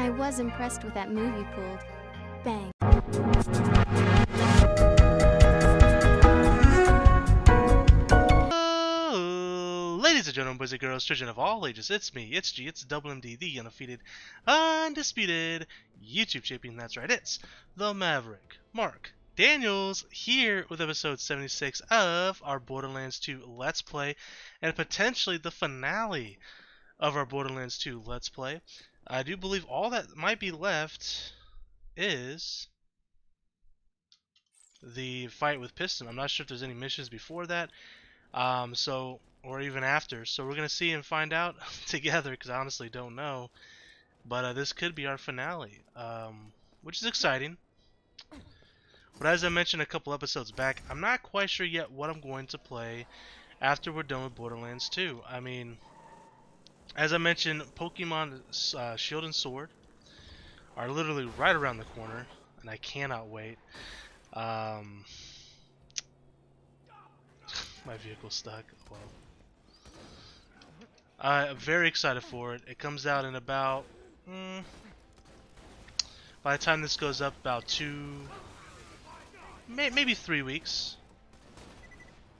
I was impressed with that move you pulled. Bang. Ladies and gentlemen, boys and girls, children of all ages, it's me, it's G, it's Double MD, the undefeated, undisputed YouTube champion. That's right, it's the Maverick, Mark Daniels, here with episode 76 of our Borderlands 2 Let's Play, and potentially the finale of our Borderlands 2 Let's Play. I do believe all that might be left is the fight with Piston. I'm not sure if there's any missions before that. Or even after. So we're gonna see and find out together, because I honestly don't know. But this could be our finale, which is exciting. But as I mentioned a couple episodes back, I'm not quite sure yet what I'm going to play after we're done with Borderlands 2. I mean, as I mentioned, Pokemon Shield and Sword are literally right around the corner, and I cannot wait. My vehicle's stuck. Well, I'm very excited for it. It comes out in about, by the time this goes up, about maybe 3 weeks.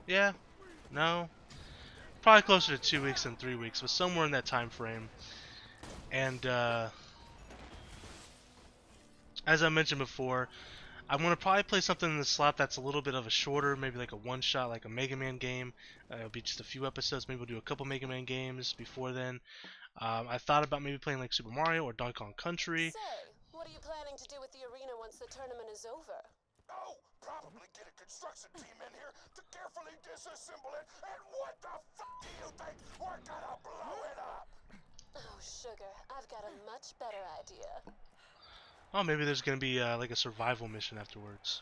Yeah, no, probably closer to 2 weeks than 3 weeks, but somewhere in that time frame. And as I mentioned before, I'm going to probably play something in the slot that's a little bit of a shorter, maybe like a one-shot, like a Mega Man game. It'll be just a few episodes. Maybe we'll do a couple Mega Man games before then. I thought about maybe playing like Super Mario or Donkey Kong Country. Say, what are you planning to do with the arena once the tournament is over? Oh, probably get a construction team in here to carefully disassemble it, and what the fuck do you think? We're gonna blow it up! Oh, sugar, I've got a much better idea. Oh, maybe there's going to be like a survival mission afterwards.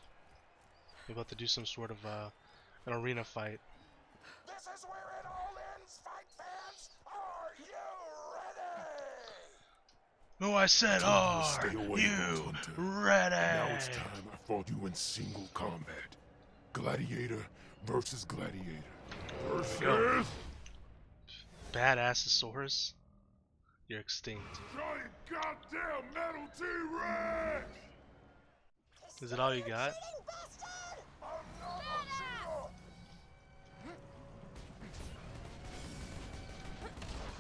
Maybe we'll have to do some sort of an arena fight. This is where it all ends, fight fans! Are you ready? No, I said, are you ready? Now it's time I fought you in single combat. Gladiator versus gladiator. Versus... Badassosaurus? You're extinct. Giant goddamn metal T-Rex! Is it all you got?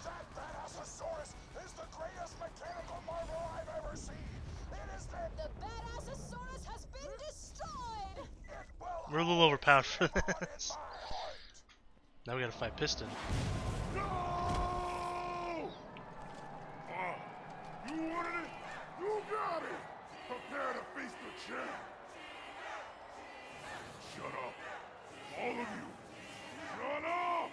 That Badassosaurus is the greatest mechanical marvel I've ever seen. It is The Badassosaurus has been destroyed! It will We're a little overpowered for always live on in this. my heart. Now we gotta fight Piston. No! You wanted it? You got it! Prepare to face the champ! Shut up! All of you! Shut up!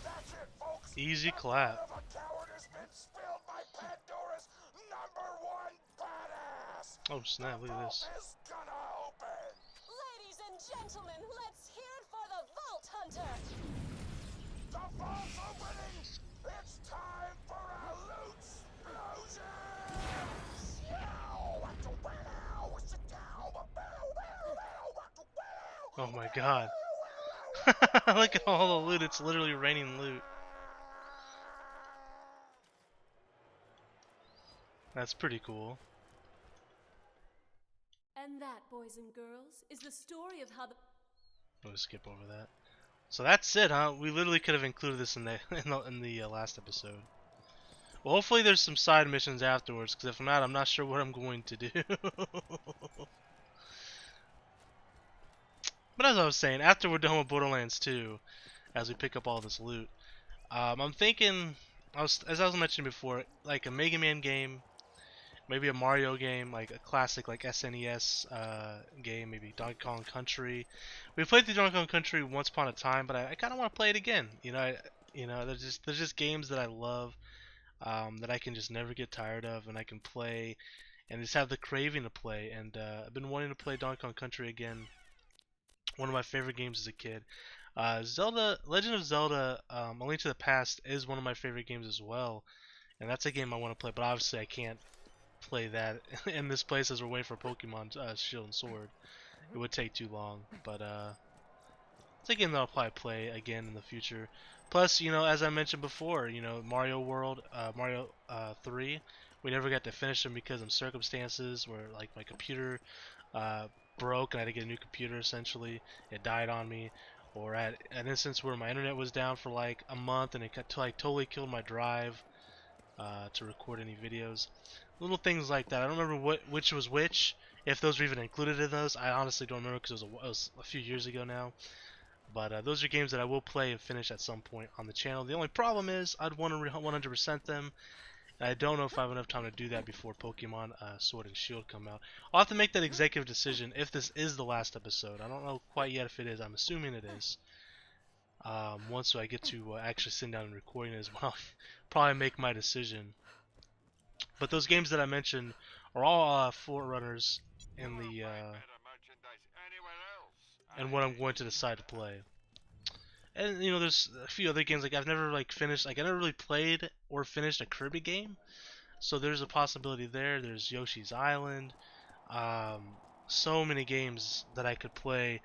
That's it, folks. Easy The clap. blood of a coward has been spilled by Pandora's #1 badass. Oh snap, look at this. The vault is gonna open. Ladies and gentlemen, let's hear it for the Vault Hunter! The vault's opening. It's time for a loot explosion. Oh my god. Look at all the loot, it's literally raining loot. That's pretty cool. And that, boys and girls, is the story of how the... We'll just skip over that. So that's it, huh? We literally could have included this in the last episode. Well, hopefully there's some side missions afterwards, because if not, I'm not sure what I'm going to do. But as I was saying, after we're done with Borderlands 2, as we pick up all this loot, I'm thinking, as I was mentioning before, like a Mega Man game, maybe a Mario game, like a classic like SNES game, maybe Donkey Kong Country. We played through Donkey Kong Country once upon a time, but I kind of want to play it again. There's just games that I love, that I can just never get tired of, and I can play, and just have the craving to play. And I've been wanting to play Donkey Kong Country again. One of my favorite games as a kid. Legend of Zelda, A Link to the Past is one of my favorite games as well, and that's a game I want to play. But obviously, I can't play that in this place as we're waiting for Pokemon Shield and Sword. It would take too long. But it's a game that I'll probably play again in the future. Plus, you know, as I mentioned before, you know, Mario World, Mario 3, we never got to finish them because of circumstances where like my computer uh, broke and I had to get a new computer. Essentially, it died on me, or I had an instance where my internet was down for like a month and it like totally killed my drive to record any videos. Little things like that. I don't remember which was which. If those were even included in those, I honestly don't remember because it was a few years ago now. But those are games that I will play and finish at some point on the channel. The only problem is I'd want to 100% them. And I don't know if I have enough time to do that before Pokemon Sword and Shield come out. I'll have to make that executive decision if this is the last episode. I don't know quite yet if it is. I'm assuming it is. Once I get to actually sitting down and recording it as well, probably make my decision. But those games that I mentioned are all forerunners in the and what I'm going to decide to play. And you know, there's a few other games like I've never like finished. Like I never really played or finished a Kirby game, so there's a possibility there. There's Yoshi's Island. So many games that I could play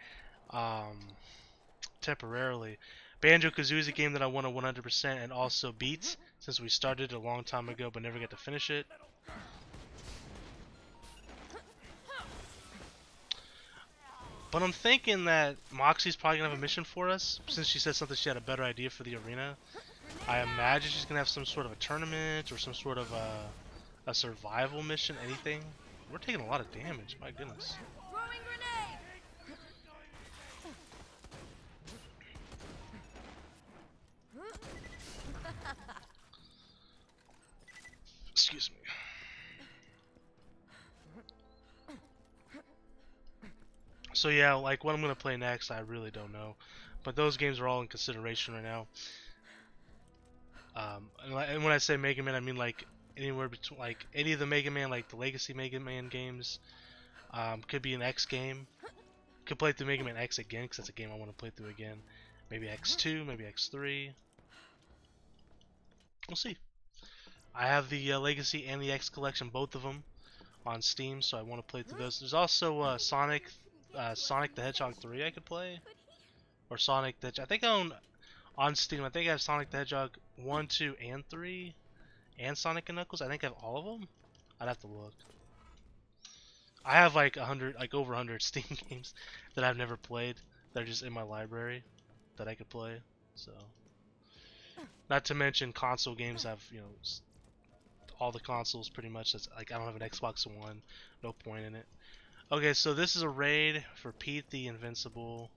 temporarily. Banjo-Kazooie is a game that I want to 100% and also beat since we started a long time ago but never got to finish it. But I'm thinking that Moxie's probably going to have a mission for us since she said something she had a better idea for the arena. I imagine she's going to have some sort of a tournament or some sort of a survival mission, anything. We're taking a lot of damage, my goodness. Excuse me. So yeah, like what I'm gonna play next, I really don't know, but those games are all in consideration right now. And when I say Mega Man, I mean like anywhere between like any of the Mega Man, like the Legacy Mega Man games. Could be an X game. Could play through Mega Man X again, because that's a game I want to play through again. Maybe X2, maybe X3. We'll see. I have the Legacy and the X collection, both of them, on Steam, so I want to play through those. There's also Sonic the Hedgehog 3 I could play, or Sonic the I think I own on Steam. I think I have Sonic the Hedgehog 1, 2, and 3, and Sonic and Knuckles. I think I have all of them. I'd have to look. I have like 100, like over 100 Steam games that I've never played that are just in my library that I could play. So, not to mention console games. I've all the consoles pretty much. That's like I don't have an Xbox One. No point in it. Okay, so this is a raid for Pete the Invincible.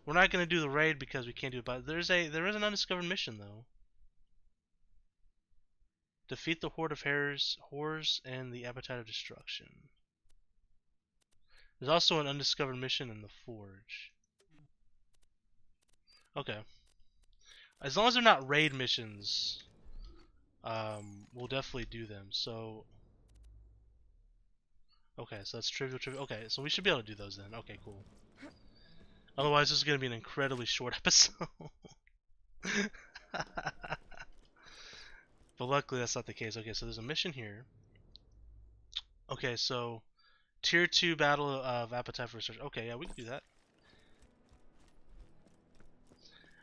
We're not gonna do the raid because we can't do it, but there is an undiscovered mission though. Defeat the horde of horrors and the appetite of destruction. There's also an undiscovered mission in the forge. Okay. As long as they're not raid missions, we'll definitely do them. So, okay, so that's trivial. Okay, so we should be able to do those then. Okay, cool. Otherwise, this is going to be an incredibly short episode. But luckily, that's not the case. Okay, so there's a mission here. Okay, so Tier 2 Battle of Appetite for Research. Okay, yeah, we can do that.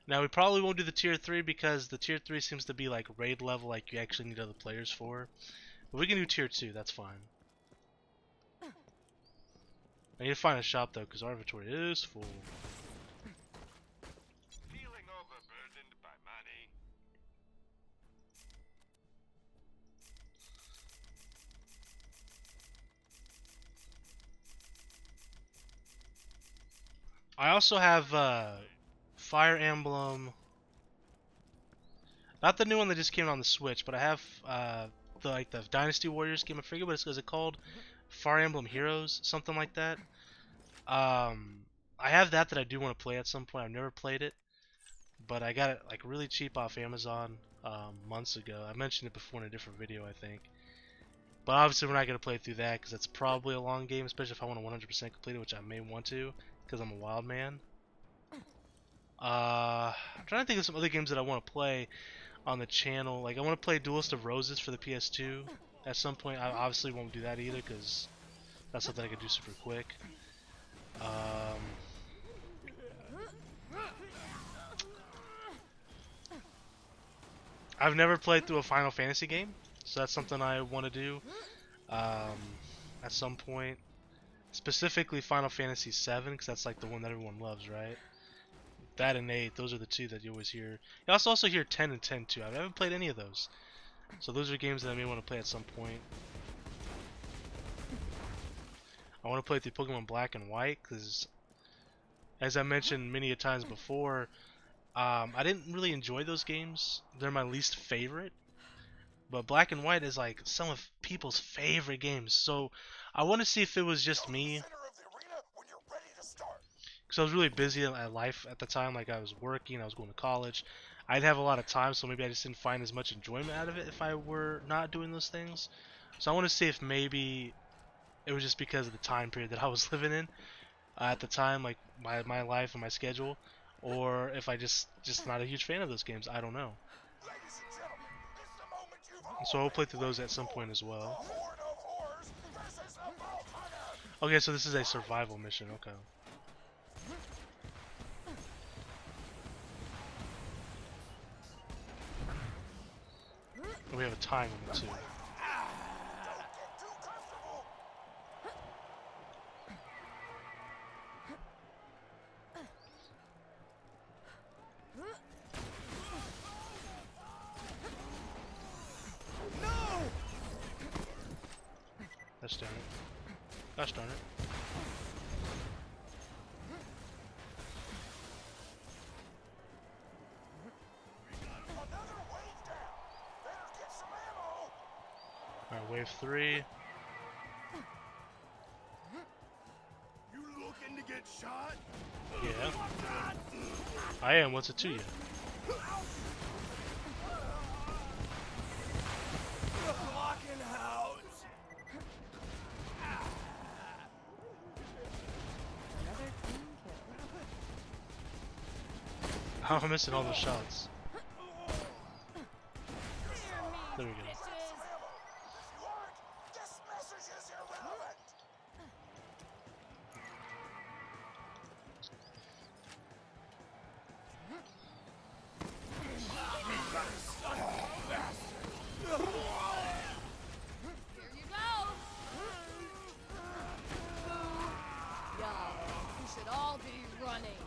Now, we probably won't do the Tier 3 because the Tier 3 seems to be like raid level, like you actually need other players for. But we can do Tier 2, that's fine. I need to find a shop though, because our inventory is full. Feeling overburdened by money. I also have Fire Emblem, not the new one that just came out on the Switch, but I have the Dynasty Warriors game. I forget what is it called? Fire Emblem Heroes, something like that. I have that I do want to play at some point. I've never played it, but I got it like really cheap off Amazon months ago. I mentioned it before in a different video, I think. But obviously we're not going to play through that because it's probably a long game, especially if I want to 100% complete it, which I may want to because I'm a wild man. I'm trying to think of some other games that I want to play on the channel. Like I want to play Duelist of Roses for the PS2 at some point. I obviously won't do that either because that's something I could do super quick. I've never played through a Final Fantasy game, so that's something I want to do um, at some point. Specifically Final Fantasy 7, because that's like the one that everyone loves, right? That and 8, those are the two that you always hear. You also hear 10 and 10 too. I haven't played any of those. So those are games that I may want to play at some point. I want to play through Pokemon Black and White, because as I mentioned many a times before, I didn't really enjoy those games. They're my least favorite. But Black and White is like some of people's favorite games. So I want to see if it was just me. Center of the arena when you're ready to start. Because I was really busy at life at the time. Like I was working, I was going to college. I didn't have a lot of time, so maybe I just didn't find as much enjoyment out of it if I were not doing those things. So I want to see if maybe it was just because of the time period that I was living in at the time, like my life and my schedule, or if I just not a huge fan of those games. I don't know. Ladies and gentlemen, it's the moment you've all So I'll play been through those at some waiting point for. as well. The Horde of Horrors versus the Vault Hunter. Okay, so this is a survival mission. Okay. We have a time limit too. Don't get too comfortable. Gosh darn it. Gosh darn it. Another wave down. Better get some ammo. Alright, wave 3. You looking to get shot? Yeah. I am. What's it to you? Blocking house. How am I missing all those shots? There we go. If you aren't, this message is irrelevant. Here you go. Y'all, we should all be running.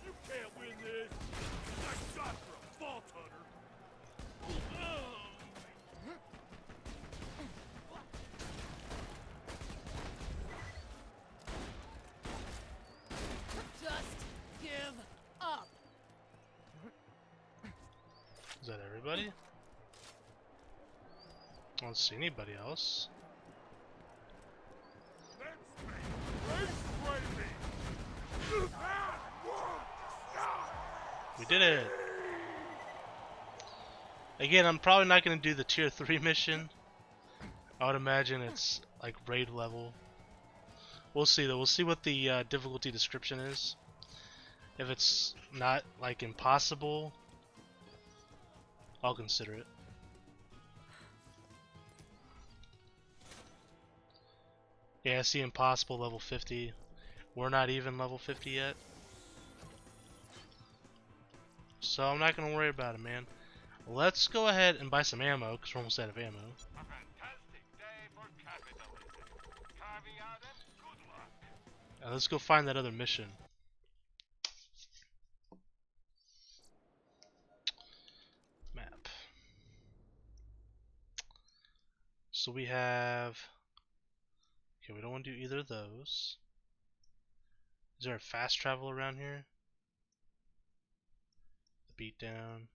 You can't win this. Nice shot for a vault hunter. Just give up. Is that everybody? I don't see anybody else. We did it! Again, I'm probably not going to do the tier 3 mission. I would imagine it's like raid level. We'll see though. We'll see what the difficulty description is. If it's not like impossible, I'll consider it. Yeah, I see impossible level 50. We're not even level 50 yet. So I'm not going to worry about it, man. Let's go ahead and buy some ammo, because we're almost out of ammo. A fantastic day for capitalism. Carving out and good luck. Now let's go find that other mission. Map. So we have... Okay, we don't want to do either of those. Is there a fast travel around here? The beatdown.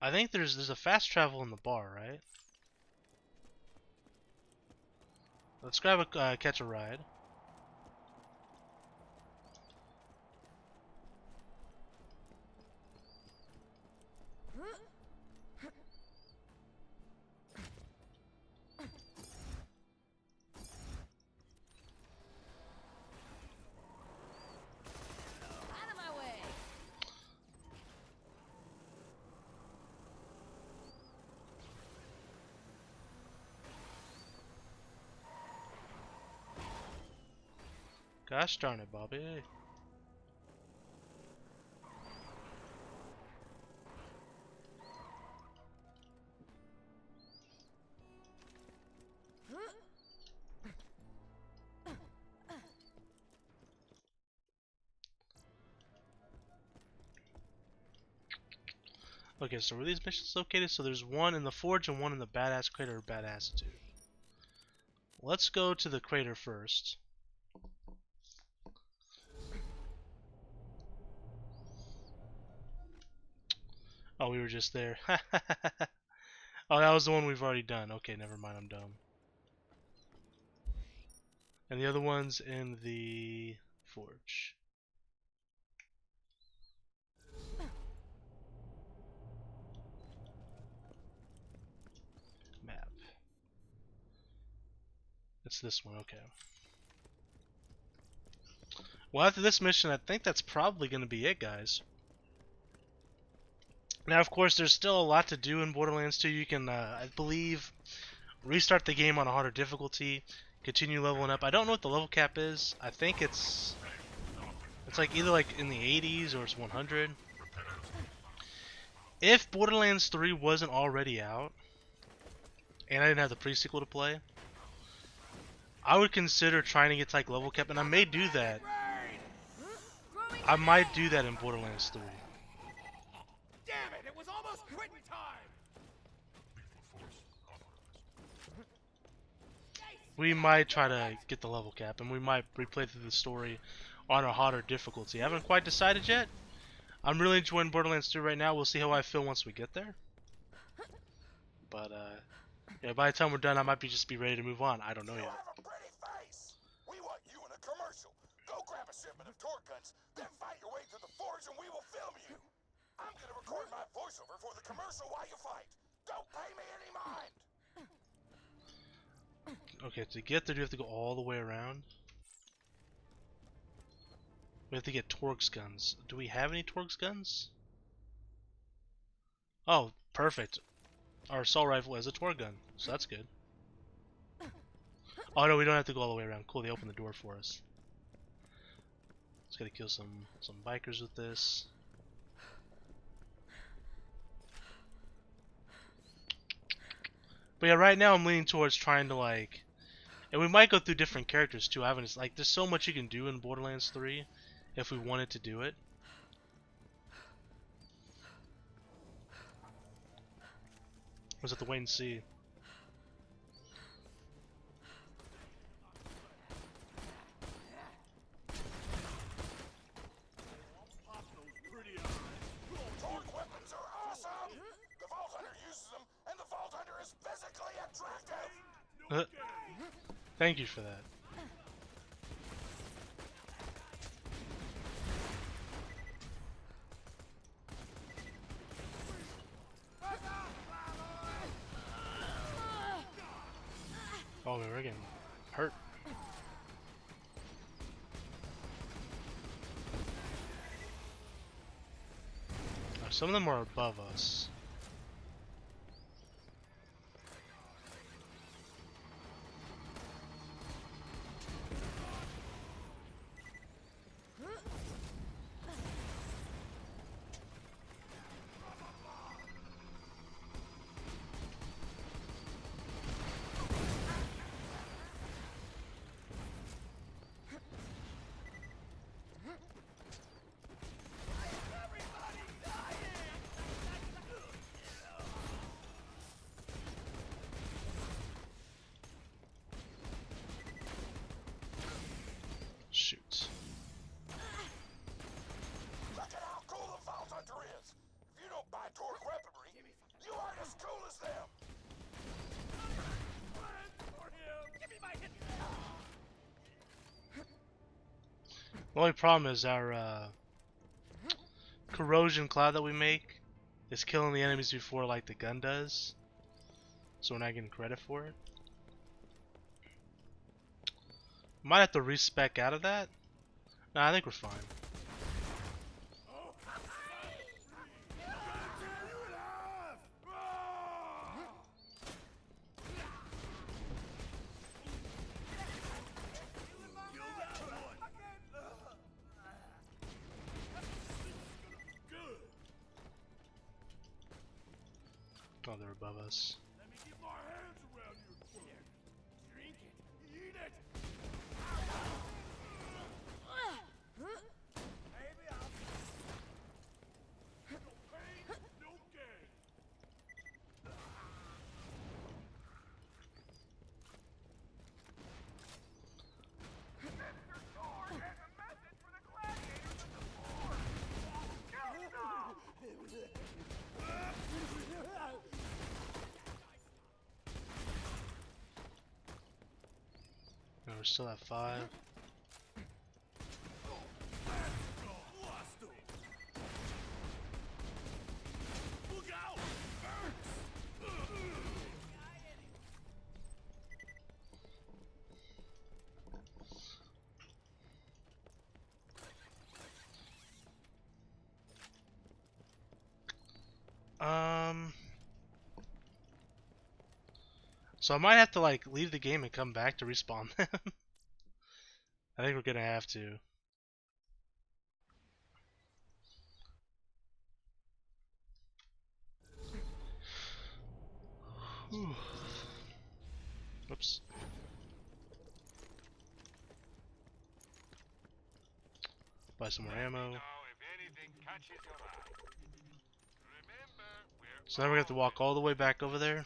I think there's a fast travel in the bar, right? Let's grab a catch a ride. Out of my way. Gosh darn it, Bobby. Okay, so where are these missions located? So there's one in the Forge and one in the Badass Crater or Badassitude. Let's go to the crater first. Oh, we were just there. Oh, that was the one we've already done. Okay, never mind, I'm dumb. And the other one's in the Forge. Map. It's this one, okay. Well, after this mission, I think that's probably going to be it, guys. Now, of course, there's still a lot to do in Borderlands 2. You can, I believe, restart the game on a harder difficulty, continue leveling up. I don't know what the level cap is. I think it's like either like in the 80s or it's 100. If Borderlands 3 wasn't already out, and I didn't have the pre-sequel to play, I would consider trying to get to like level cap, and I may do that. I might do that in Borderlands 3. Damn it! It was almost quitting time. We might try to get the level cap, and we might replay through the story on a harder difficulty. I haven't quite decided yet. I'm really enjoying Borderlands 2 right now. We'll see how I feel once we get there. But yeah, by the time we're done, I might just be ready to move on. I don't know You yet. have a pretty face. We want you in a commercial. Go grab a shipment of torque guns, then fight your way through the forge, and we will film you. I'm gonna record my voiceover for the commercial while you fight. Don't pay me any mind. Okay, to get there, do you have to go all the way around? We have to get Torx guns. Do we have any Torx guns? Oh, perfect. Our assault rifle has a Torque gun, so that's good. Oh no, we don't have to go all the way around. Cool, they opened the door for us. Just gotta kill some bikers with this. But yeah, right now I'm leaning towards trying to like, and we might go through different characters too. I haven't, like, there's so much you can do in Borderlands 3 if we wanted to do it. We'll just have to wait and see. Torque weapons are awesome. The Vault Hunter uses them, and the Vault Hunter is physically attractive. Thank you for that. Oh, we're getting hurt. Oh, some of them are above us. Shoot. Look at how cool the Vault Hunter is. If you don't buy Torque weaponry, you aren't as cool as them. The only problem is our corrosion cloud that we make is killing the enemies before like the gun does, so we're not getting credit for it. Might have to respec out of that. Nah, I think we're fine. Oh, they're above us. Let me get my hands around your food. Drink it, eat it. Maybe I'll. No pain, no gain. Mr. Sword has a message for the gladiators of the forge. Kill them! No, we're still at 5. Look out! So I might have to like leave the game and come back to respawn them. I think we're gonna have to. Whew. Oops. Buy some more ammo. So now we're gonna have to walk all the way back over there.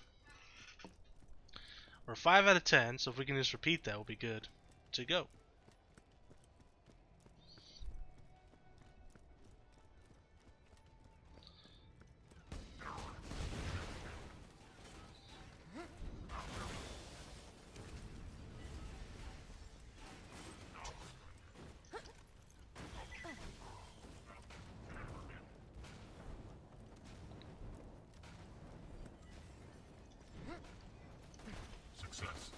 We're 5 out of 10, so if we can just repeat that, we'll be good to go. Success.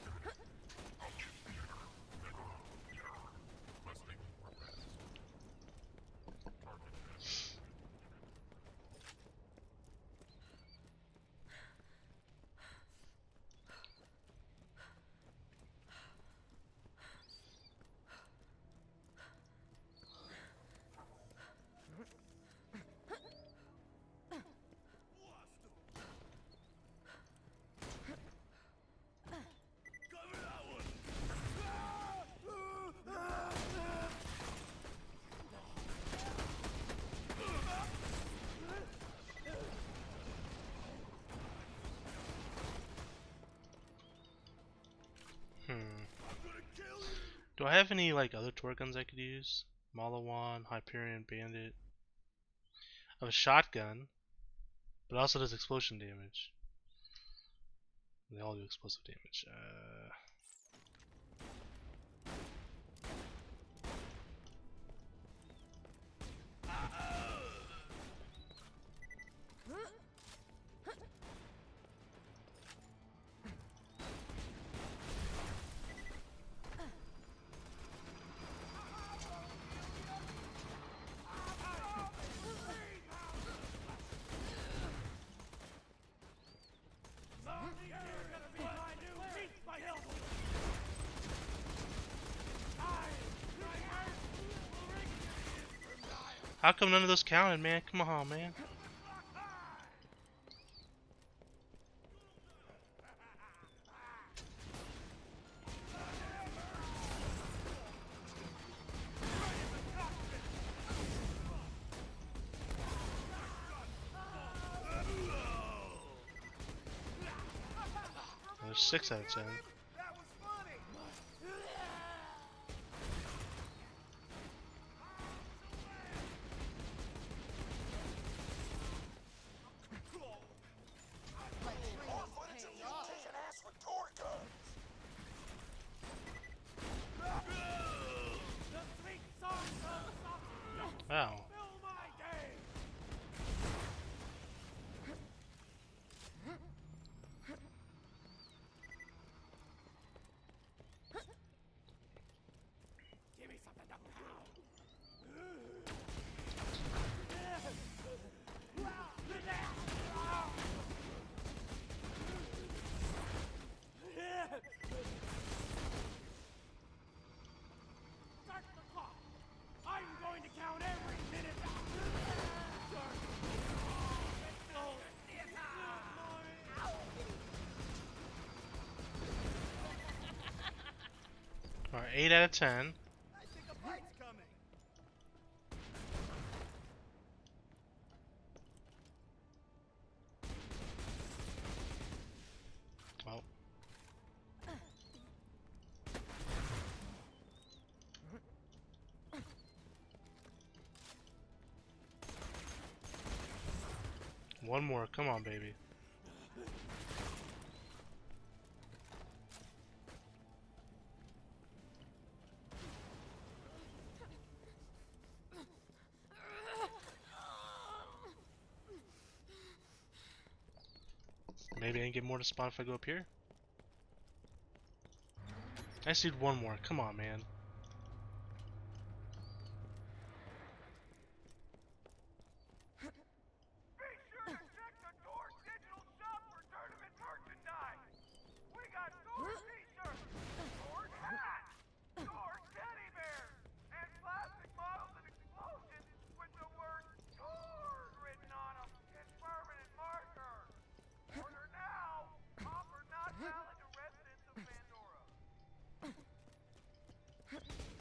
Do I have any like other torque guns I could use? Malawan, Hyperion, Bandit. I have a shotgun, but it also does explosion damage. They all do explosive damage. How come none of those counted, man? Come on, man. There's 6 out of 10. More footage of you kicking ass with door guns. Wow. 8 out of 10. Well. One more, come on, baby. Maybe I can get more to spawn if I go up here. I just need one more. Come on, man.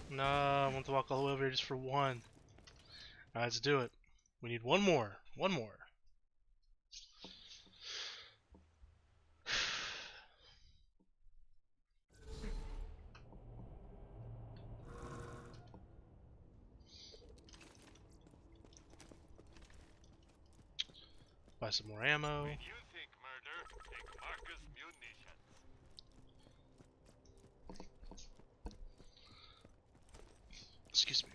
No, I want to walk all the way over here just for one. Alright, let's do it. We need one more. One more. Buy some more ammo. When you think murder, take Marcus munitions. Excuse me.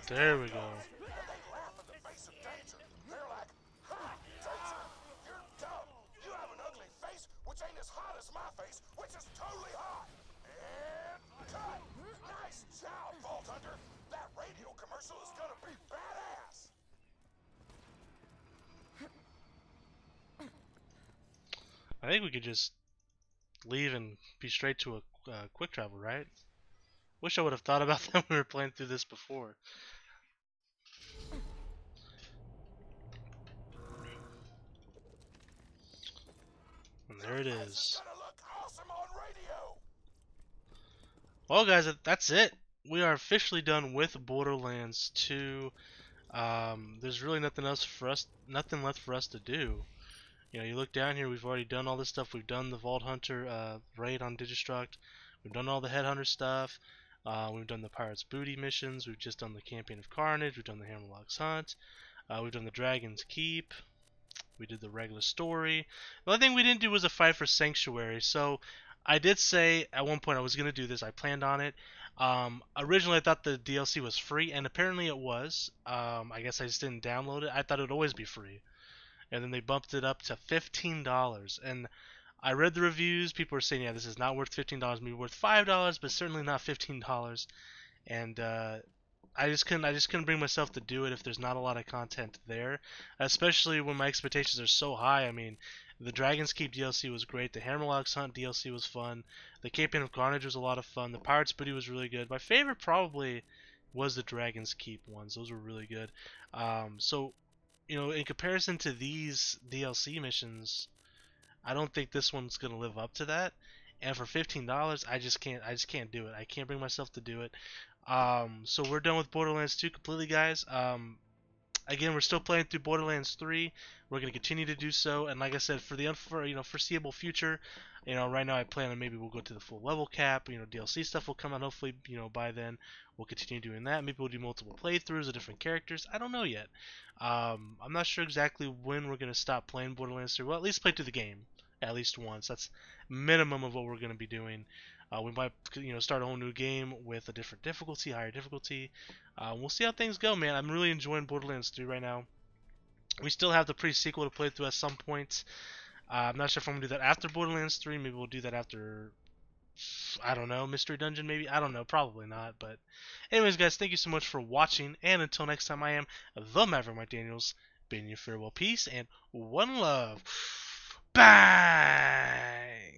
There we go. They laugh in the face of danger. They're like, ha, danger, you're dumb. You have an ugly face, which ain't as hot as my face, which is totally hot. And cut. Nice job, Vault Hunter. That radio commercial is gonna be badass. I think we could just leave and be straight to a quick travel, right? Wish I would have thought about that when we were playing through this before. And there it is. Gonna look awesome on radio. Well, guys, that's it. We are officially done with Borderlands 2. There's really nothing left for us to do. You know, you look down here, we've already done all this stuff. We've done the Vault Hunter raid on Digistruct. We've done all the Headhunter stuff. We've done the Pirates Booty missions. We've just done the Campaign of Carnage. We've done the Hammerlock's Hunt. We've done the Dragon's Keep. We did the regular story. The only thing we didn't do was a fight for Sanctuary. So I did say at one point I was going to do this. I planned on it. Originally I thought the DLC was free, and apparently it was. I guess I just didn't download it. I thought it would always be free. And then they bumped it up to $15. And I read the reviews. People were saying, yeah, this is not worth $15. Maybe worth $5, but certainly not $15. And I just couldn't bring myself to do it if there's not a lot of content there, especially when my expectations are so high. I mean, the Dragon's Keep DLC was great. The Hammerlock's Hunt DLC was fun. The Campaign of Carnage was a lot of fun. The Pirates Booty was really good. My favorite probably was the Dragon's Keep ones. Those were really good. So, you know, in comparison to these DLC missions, I don't think this one's gonna live up to that. And for $15, I just can't do it. I can't bring myself to do it. So we're done with Borderlands 2 completely, guys. Again, we're still playing through Borderlands 3. We're going to continue to do so, and like I said, for the foreseeable future, right now I plan on maybe we'll go to the full level cap. DLC stuff will come out hopefully, by then. We'll continue doing that. Maybe we'll do multiple playthroughs of different characters. I don't know yet. I'm not sure exactly when we're going to stop playing Borderlands 3. Well, at least play through the game at least once. That's minimum of what we're going to be doing. We might, start a whole new game with a different difficulty, higher difficulty. We'll see how things go, man. I'm really enjoying Borderlands 3 right now. We still have the pre-sequel to play through at some point. I'm not sure if I'm going to do that after Borderlands 3. Maybe we'll do that after, I don't know, Mystery Dungeon maybe? I don't know. Probably not. But anyways, guys, thank you so much for watching. And until next time, I am the Maverick Mike Daniels, bidding you farewell, peace, and one love. Bang!